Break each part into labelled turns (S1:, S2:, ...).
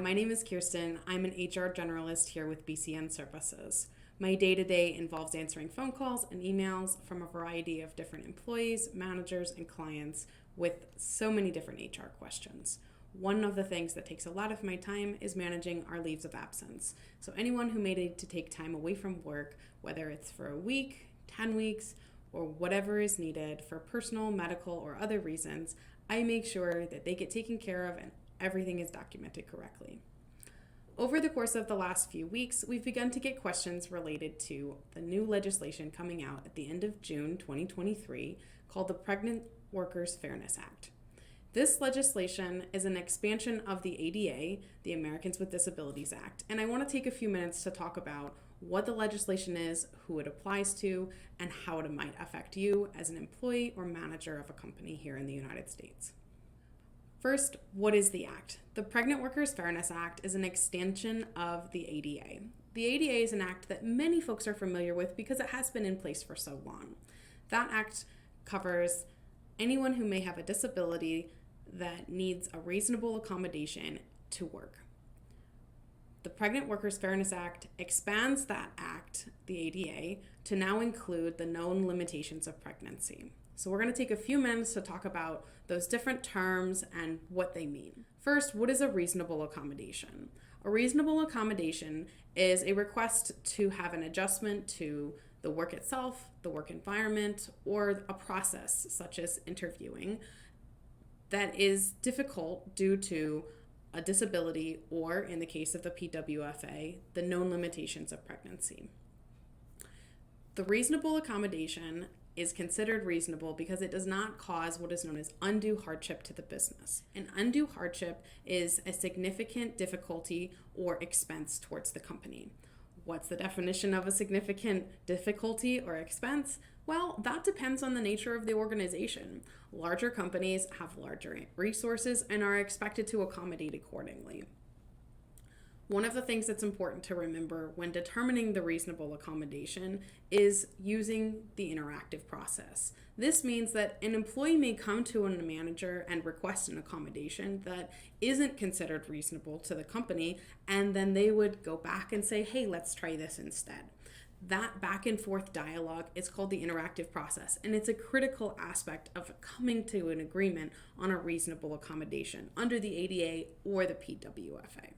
S1: my name is Kiersten. I'm an HR generalist here with BCN Services. My day-to-day involves answering phone calls and emails from a variety of different employees, managers, and clients with so many different HR questions. One of the things that takes a lot of my time is managing our leaves of absence. So anyone who may need to take time away from work, whether it's for a week, 10 weeks, or whatever is needed for personal, medical, or other reasons, I make sure that they get taken care of and everything is documented correctly. Over the course of the last few weeks, we've begun to get questions related to the new legislation coming out at the end of June 2023 called the Pregnant Workers Fairness Act. This legislation is an expansion of the ADA, the Americans with Disabilities Act, and I want to take a few minutes to talk about what the legislation is, who it applies to, and how it might affect you as an employee or manager of a company here in the United States. First, what is the Act? The Pregnant Workers Fairness Act is an extension of the ADA. The ADA is an act that many folks are familiar with because it has been in place for so long. That act covers anyone who may have a disability that needs a reasonable accommodation to work. The Pregnant Workers Fairness Act expands that act, the ADA, to now include the known limitations of pregnancy. So we're going to take a few minutes to talk about those different terms and what they mean. First, what is a reasonable accommodation? A reasonable accommodation is a request to have an adjustment to the work itself, the work environment, or a process such as interviewing that is difficult due to a disability or, in the case of the PWFA, the known limitations of pregnancy. The reasonable accommodation is considered reasonable because it does not cause what is known as undue hardship to the business. An undue hardship is a significant difficulty or expense towards the company. What's the definition of a significant difficulty or expense? Well, that depends on the nature of the organization. Larger companies have larger resources and are expected to accommodate accordingly. One of the things that's important to remember when determining the reasonable accommodation is using the interactive process. This means that an employee may come to a manager and request an accommodation that isn't considered reasonable to the company, and then they would go back and say, hey, let's try this instead. That back and forth dialogue is called the interactive process, and it's a critical aspect of coming to an agreement on a reasonable accommodation under the ADA or the PWFA.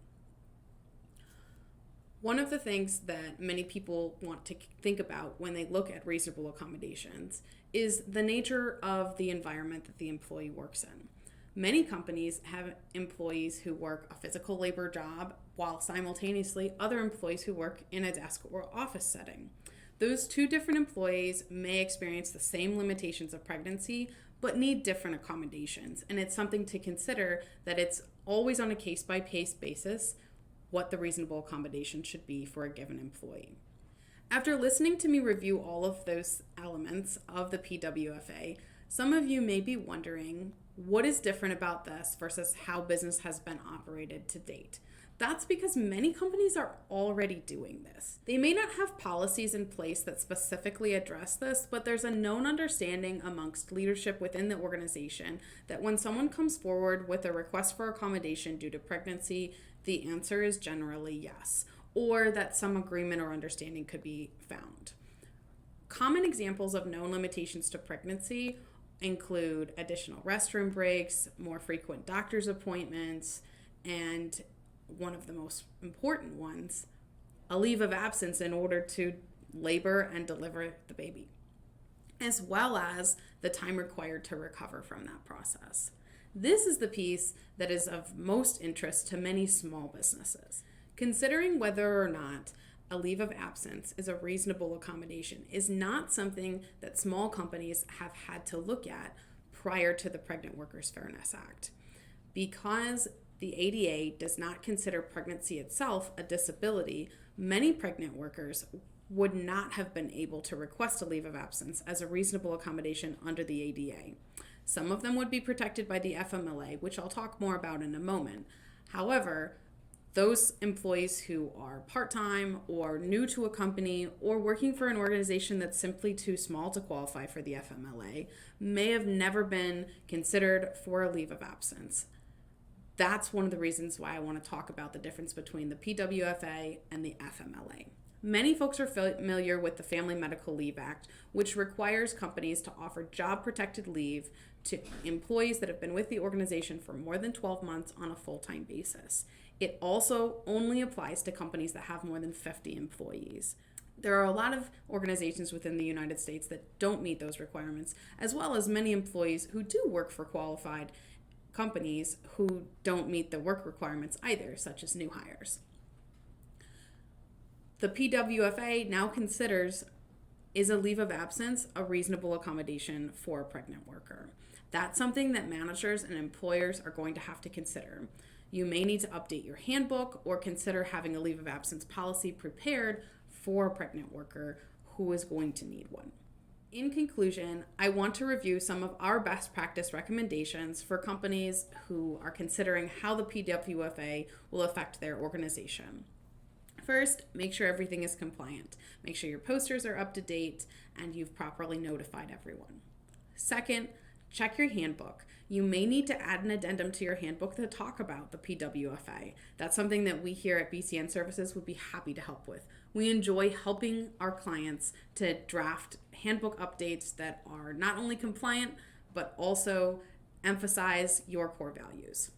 S1: One of the things that many people want to think about when they look at reasonable accommodations is the nature of the environment that the employee works in. Many companies have employees who work a physical labor job while simultaneously other employees who work in a desk or office setting. Those two different employees may experience the same limitations of pregnancy but need different accommodations, and it's something to consider that it's always on a case-by-case basis what the reasonable accommodation should be for a given employee. After listening to me review all of those elements of the PWFA, some of you may be wondering what is different about this versus how business has been operated to date. That's because many companies are already doing this. They may not have policies in place that specifically address this, but there's a known understanding amongst leadership within the organization that when someone comes forward with a request for accommodation due to pregnancy, the answer is generally yes, or that some agreement or understanding could be found. Common examples of known limitations to pregnancy include additional restroom breaks, more frequent doctor's appointments, and one of the most important ones, a leave of absence in order to labor and deliver the baby, as well as the time required to recover from that process. This is the piece that is of most interest to many small businesses. Considering whether or not a leave of absence is a reasonable accommodation is not something that small companies have had to look at prior to the Pregnant Workers Fairness Act. Because the ADA does not consider pregnancy itself a disability, many pregnant workers would not have been able to request a leave of absence as a reasonable accommodation under the ADA. Some of them would be protected by the FMLA, which I'll talk more about in a moment. However, those employees who are part-time or new to a company or working for an organization that's simply too small to qualify for the FMLA may have never been considered for a leave of absence. That's one of the reasons why I want to talk about the difference between the PWFA and the FMLA. Many folks are familiar with the Family Medical Leave Act, which requires companies to offer job-protected leave to employees that have been with the organization for more than 12 months on a full-time basis. It also only applies to companies that have more than 50 employees. There are a lot of organizations within the United States that don't meet those requirements, as well as many employees who do work for qualified companies who don't meet the work requirements either, such as new hires. The PWFA now considers, is a leave of absence a reasonable accommodation for a pregnant worker? That's something that managers and employers are going to have to consider. You may need to update your handbook or consider having a leave of absence policy prepared for a pregnant worker who is going to need one. In conclusion, I want to review some of our best practice recommendations for companies who are considering how the PWFA will affect their organization. First, make sure everything is compliant. Make sure your posters are up to date and you've properly notified everyone. Second, check your handbook. You may need to add an addendum to your handbook to talk about the PWFA. That's something that we here at BCN Services would be happy to help with. We enjoy helping our clients to draft handbook updates that are not only compliant, but also emphasize your core values.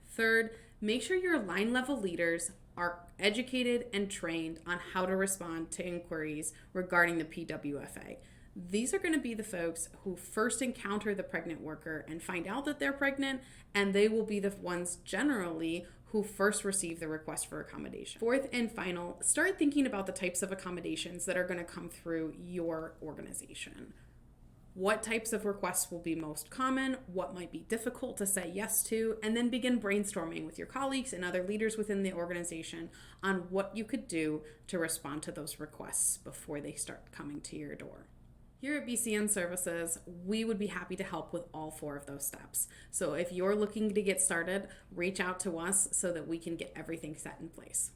S1: Third, make sure your line level leaders are educated and trained on how to respond to inquiries regarding the PWFA. These are going to be the folks who first encounter the pregnant worker and find out that they're pregnant, and they will be the ones generally who first receive the request for accommodation. Fourth and final, start thinking about the types of accommodations that are going to come through your organization. What types of requests will be most common, what might be difficult to say yes to, and then begin brainstorming with your colleagues and other leaders within the organization on what you could do to respond to those requests before they start coming to your door. Here at BCN Services, we would be happy to help with all 4 of those steps. So if you're looking to get started, reach out to us so that we can get everything set in place.